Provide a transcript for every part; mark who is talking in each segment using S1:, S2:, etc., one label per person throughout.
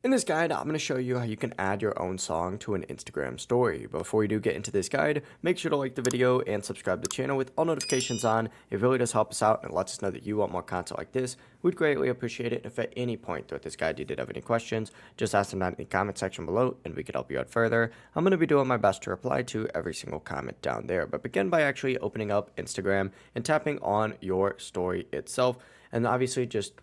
S1: In this guide, I'm going to show you how you can add your own song to an Instagram story. But before you do get into this guide, make sure to like the video and subscribe to the channel with all notifications on. It really does help us out and lets us know that you want more content like this. We'd greatly appreciate it if at any point throughout this guide you did have any questions, just ask them down in the comment section below and we could help you out further. I'm going to be doing my best to reply to every single comment down there. But begin by actually opening up Instagram and tapping on your story itself. And obviously just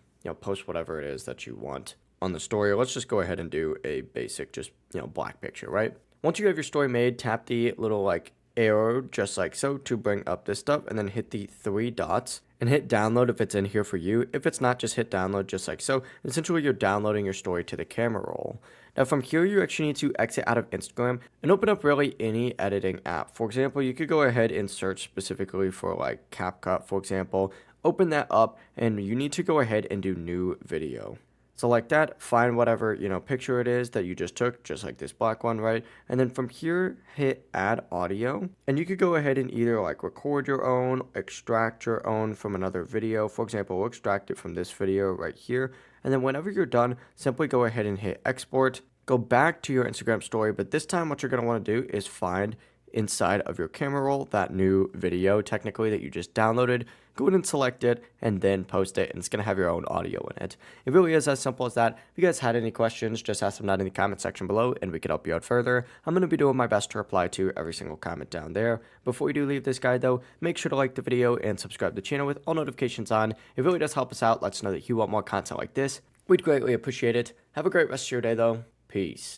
S1: post whatever it is that you want on the story. Let's just go ahead and do a basic, just, black picture, right? Once you have your story made, tap the little arrow just like so to bring up this stuff and then hit the three dots and hit download if it's in here for you. If it's not, just hit download just like so. Essentially, you're downloading your story to the camera roll. Now from here, you actually need to exit out of Instagram and open up really any editing app. For example, you could go ahead and search specifically for CapCut, for example. Open that up and you need to go ahead and do new video. Select that, find whatever, picture it is that you just took, just like this black one, right? And then from here, hit add audio. And you could go ahead and either record your own, extract your own from another video. For example, we'll extract it from this video right here. And then whenever you're done, simply go ahead and hit export. Go back to your Instagram story, but this time what you're going to want to do is find inside of your camera roll that new video technically that you just downloaded. Go ahead and select it and then post it, and it's going to have your own audio in it. It really is as simple as that. If you guys had any questions, just ask them down in the comment section below and we can help you out further. I'm going to be doing my best to reply to every single comment down there. Before you do leave this guide though, make sure to like the video and subscribe to the channel with all notifications on. It really does help us out. Let us know that you want more content like this. We'd greatly appreciate it. Have a great rest of your day though. Peace.